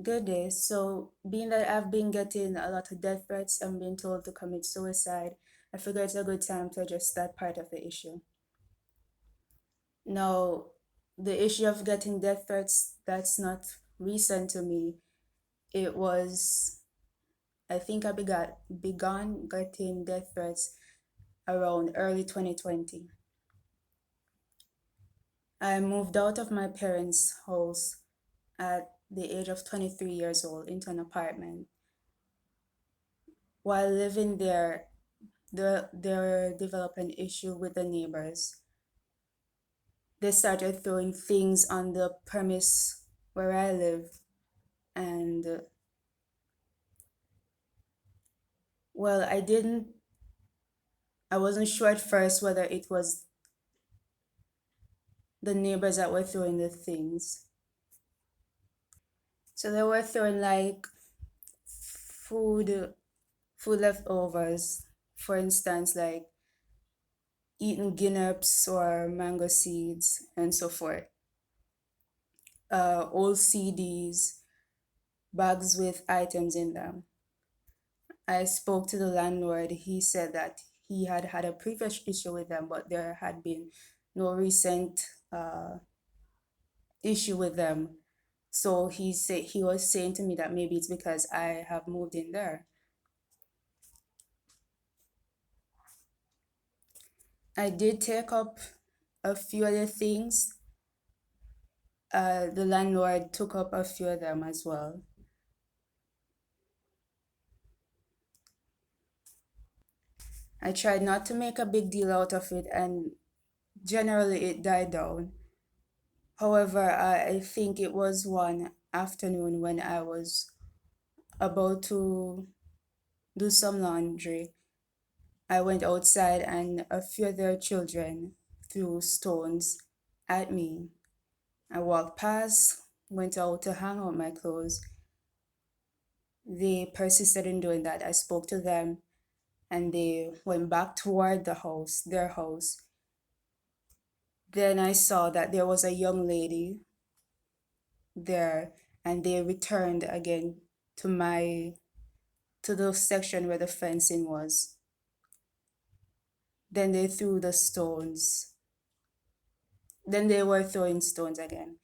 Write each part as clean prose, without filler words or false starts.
Good day. So, being that I've been getting a lot of death threats and being told to commit suicide, I figure it's a good time to address that part of the issue. Now, the issue of getting death threats, that's not recent to me. It was, I think began getting death threats around early 2020. I moved out of my parents' house at the age of 23 years old into an apartment. While living there, they developed an issue with the neighbors. They started throwing things on the premise where I live, and well, I wasn't sure at first whether it was the neighbors that were throwing the things. So they were throwing like food, food leftovers, for instance, like eaten guineps or mango seeds and so forth. Old CDs, bags with items in them. I spoke to the landlord. He said that he had had a previous issue with them, but there had been no recent issue with them. So he was saying to me that maybe it's because I have moved in there. I did take up a few other things. The landlord took up a few of them as well. I tried not to make a big deal out of it, and generally it died down. However, I think it was one afternoon when I was about to do some laundry. I went outside and a few of their children threw stones at me. I walked past, went out to hang out my clothes. They persisted in doing that. I spoke to them and they went back toward their house. Then I saw that there was a young lady there and they returned again to the section where the fencing was. Then they threw the stones. Then they were throwing stones again.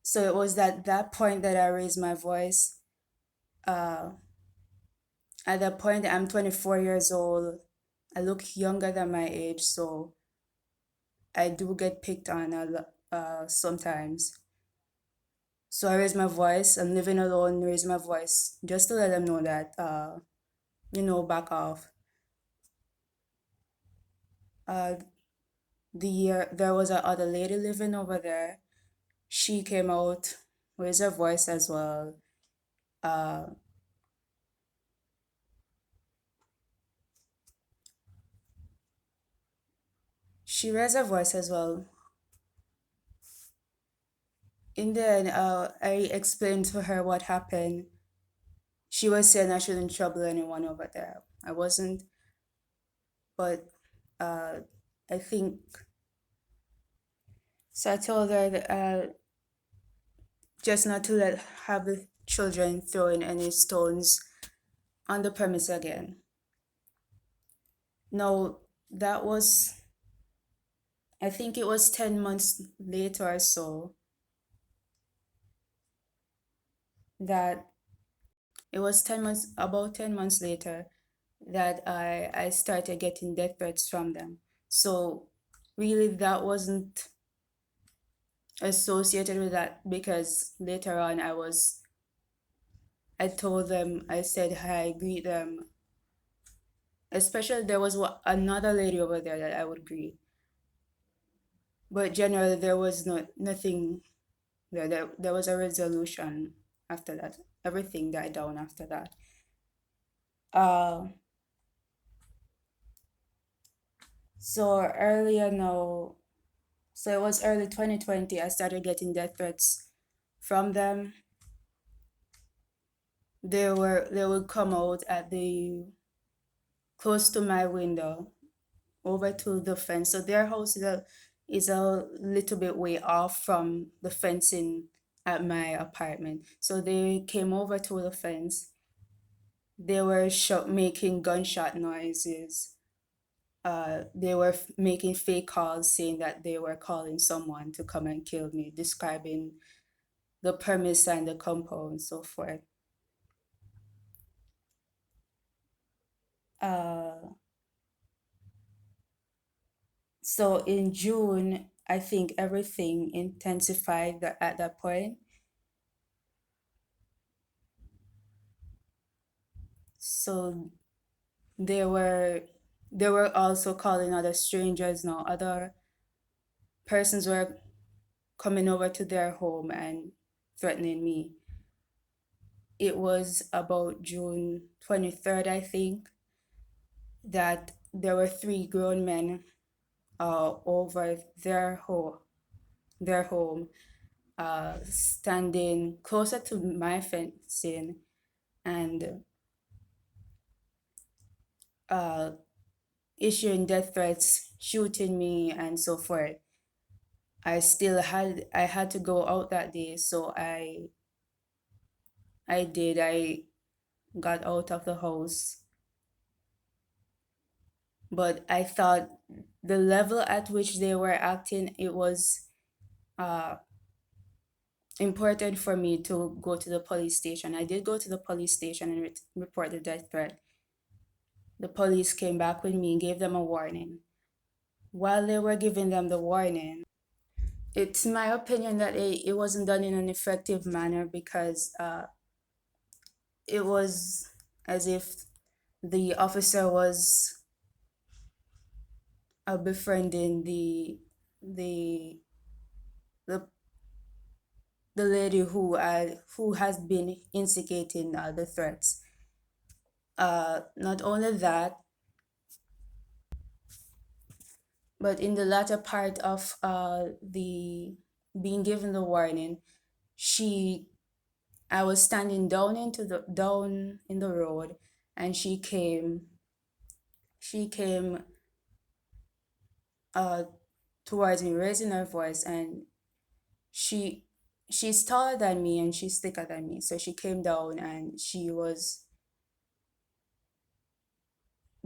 So it was at that point that I raised my voice. Uh, at that point, I'm 24 years old. I look younger than my age, so I do get picked on sometimes. So I raised my voice. I'm living alone, raised my voice just to let them know that, back off. Uh, there was a other lady living over there. She came out, raised her voice as well. Uh, she raised her voice as well. In the end, I explained to her what happened. She was saying I shouldn't trouble anyone over there. I wasn't, but uh, I think so. I told her that, just not to have the children throwing any stones on the premise again. No, that was, I think it was 10 months later or so that it was 10 months, about 10 months later that I started getting death threats from them. So really that wasn't associated with that because later on I told them, I said hi, greet them. Especially there was another lady over there that I would greet. But generally there was nothing there. There was a resolution after that. Everything died down after that. Uh so earlier now, so it was early 2020, I started getting death threats from them. They would come out at the close to my window over to the fence. So their house is a little bit way off from the fencing at my apartment. So they came over to the fence. They were making gunshot noises. They were making fake calls saying that they were calling someone to come and kill me, describing the premise and the compound and so forth. Uh, so in June, I think everything intensified at that point. So they were they were also calling other strangers now. Other persons were coming over to their home and threatening me. It was about June 23rd, I think, that there were three grown men over their home, standing closer to my fencing and uh, issuing death threats, shooting me, and so forth. I had to go out that day, so I did. I got out of the house, but I thought the level at which they were acting, it was uh, important for me to go to the police station. I did go to the police station and report the death threat. The police came back with me and gave them a warning. While they were giving them the warning, it's my opinion that it wasn't done in an effective manner because it was as if the officer was befriending the the the lady who has been instigating the threats. Not only that, but in the latter part of the being given the warning, she I was standing down in the road, and she came uh towards me, raising her voice, and she she's taller than me and she's thicker than me. So she came down and she was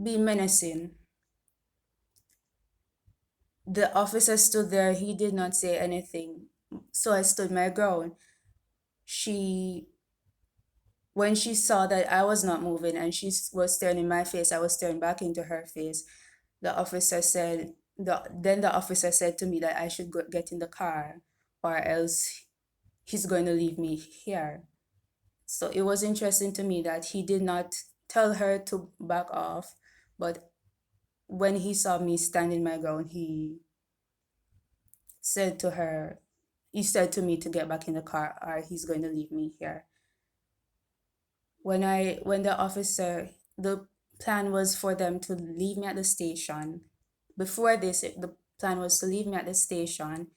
being menacing. The officer stood there, he did not say anything. So I stood my ground. She When she saw that I was not moving and she was staring in my face, I was staring back into her face. The officer said to me that I should get in the car or else he's going to leave me here. So it was interesting to me that he did not tell her to back off, but when he saw me standing my ground, said to her, he said to me to get back in the car or he's going to leave me here. When the officer, the plan was for them to leave me at the station. Before this, the plan was to leave me at the station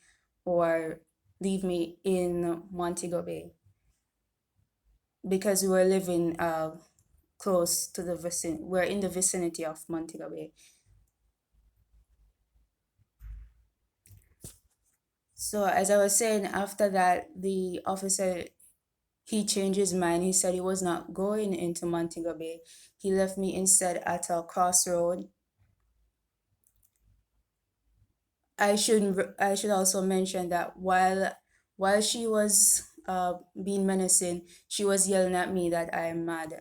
or leave me in Montego Bay because we were living close to we're in the vicinity of Montego Bay. So as I was saying, after that, the officer, he changed his mind. He said he was not going into Montego Bay. He left me instead at a crossroad. I should also mention that while she was being menacing, she was yelling at me that I am mad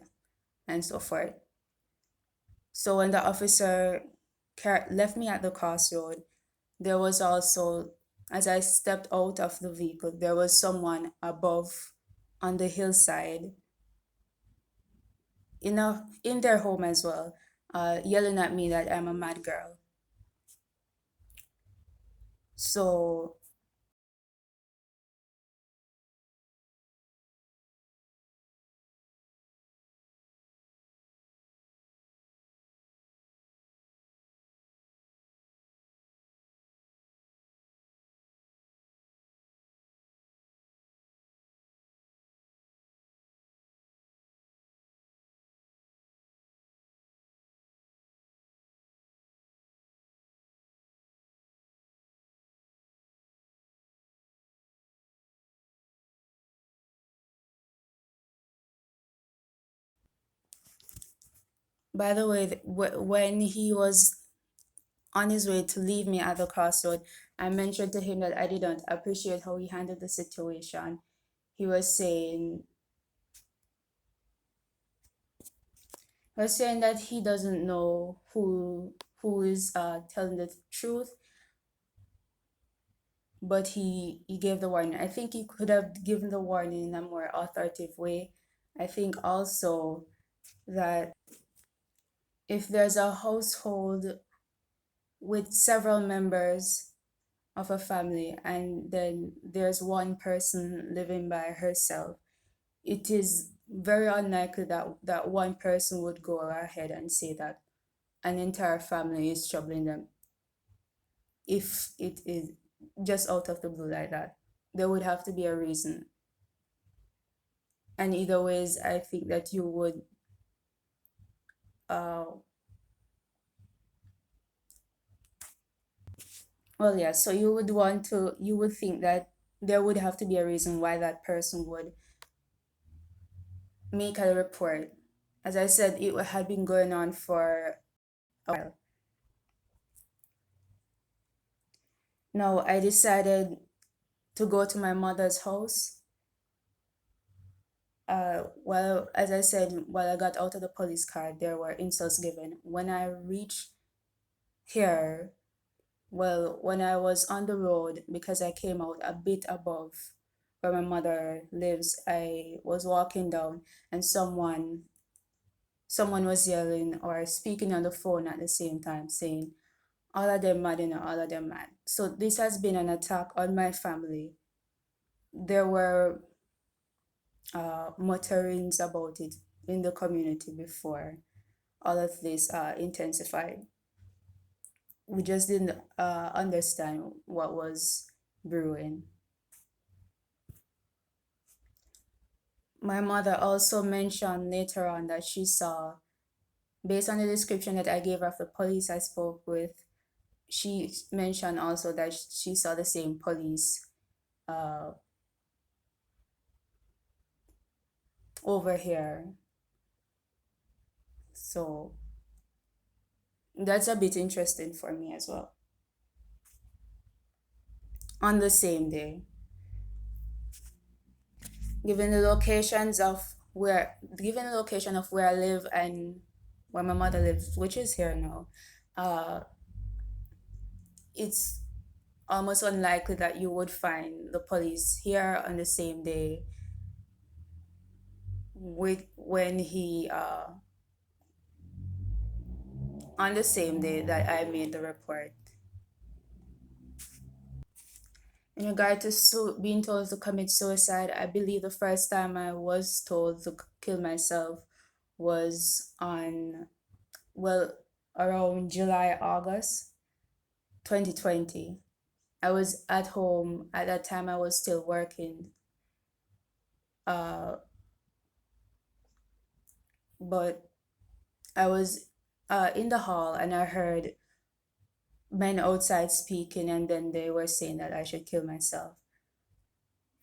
and so forth. So when the officer left me at the crossroad, there was also, as I stepped out of the vehicle, there was someone above on the hillside in their home as well, yelling at me that I'm a mad girl. So By the way, when he was on his way to leave me at the crossroad, I mentioned to him that I didn't appreciate how he handled the situation. He was saying that he doesn't know who is telling the truth, but he gave the warning. I think he could have given the warning in a more authoritative way. I think also that if there's a household with several members of a family and then there's one person living by herself, it is very unlikely that that one person would go ahead and say that an entire family is troubling them if it is just out of the blue like that. There would have to be a reason. And either ways, I think that you would, uh, well, yeah, so you would think that there would have to be a reason why that person would make a report. As I said, it had been going on for a while. Now, I decided to go to my mother's house. Well, as I said, while I got out of the police car, there were insults given. When I reached here, well, when I was on the road, because I came out a bit above where my mother lives, I was walking down and someone was yelling or speaking on the phone at the same time saying, all of them mad, all of them mad. So this has been an attack on my family. There were mutterings about it in the community before all of this intensified. We just didn't understand what was brewing. My mother also mentioned later on that she saw, based on the description that I gave her of the police I spoke with, she mentioned also that she saw the same police uh, over here. So that's a bit interesting for me as well. On the same day, given the locations of given the location of where I live and where my mother lives, which is here now, uh, it's almost unlikely that you would find the police here on the same day with when he on the same day that I made the report. In regard to being told to commit suicide, I believe the first time I was told to kill myself was on, well, around July, August 2020. I was at home at that time. I was still working, uh, but I was in the hall and I heard men outside speaking, and then they were saying that I should kill myself.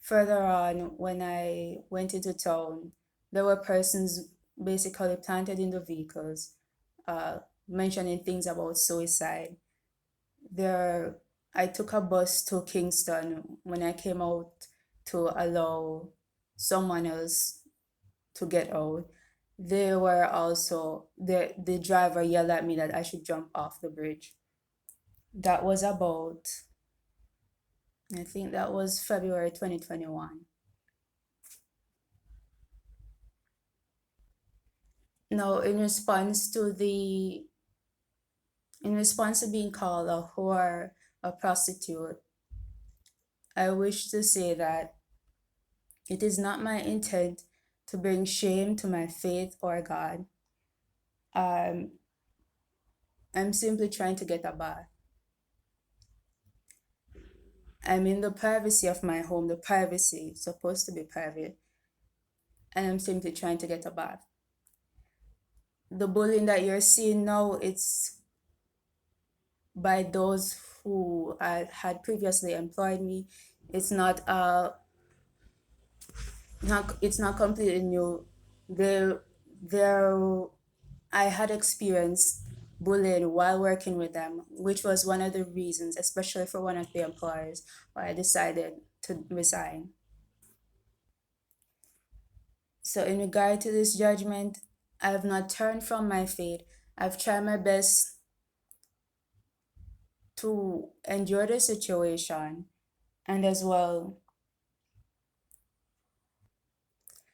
Further on, when I went into town, there were persons basically planted in the vehicles, uh, mentioning things about suicide. There, I took a bus to Kingston. When I came out to allow someone else to get out, they were also the driver yelled at me that I should jump off the bridge. That was about, I think that was February 2021. Now, in response to being called a whore, a prostitute, I wish to say that it is not my intent to bring shame to my faith or God. Um, I'm simply trying to get a bath. I'm in the privacy of my home. The privacy is supposed to be private, and I'm simply trying to get a bath. The bullying that you're seeing now, it's by those who had previously employed me. It's not completely new. They're I had experienced bullying while working with them, which was one of the reasons, especially for one of the employers, why I decided to resign. So, in regard to this judgment, I have not turned from my faith. I've tried my best to endure the situation and as well.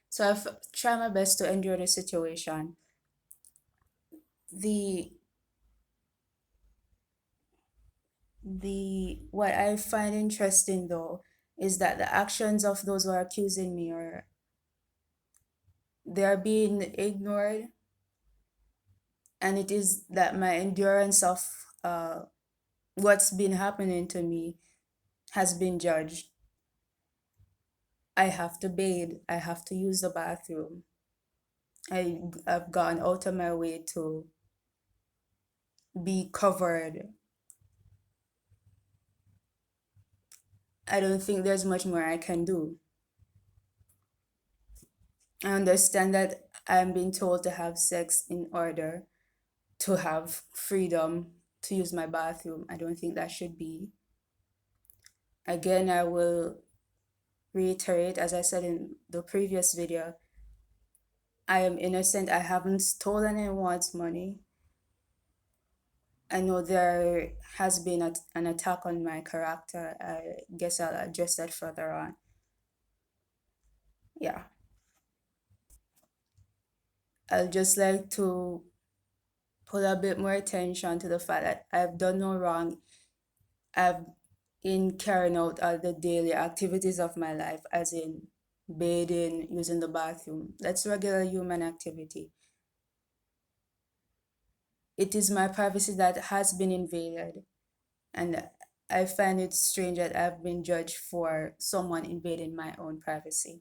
So, I've tried my best to endure the situation. The what I find interesting though is that the actions of those who are accusing me are they are being ignored, and it is that my endurance of what's been happening to me has been judged. I have to bathe, I have to use the bathroom. I've gone out of my way to be covered. I don't think there's much more I can do. I understand that I'm being told to have sex in order to have freedom to use my bathroom. I don't think that should be. Again, I will reiterate, as I said in the previous video, I am innocent. I haven't stolen anyone's money. I know there has been an attack on my character. I guess I'll address that further on. Yeah. I'll just like to put a bit more attention to the fact that I've done no wrong. I've in carrying out the daily activities of my life, as in bathing, using the bathroom. That's regular human activity. It is my privacy that has been invaded, and I find it strange that I've been judged for someone invading my own privacy.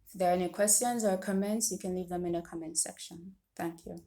If there are any questions or comments, you can leave them in the comment section. Thank you.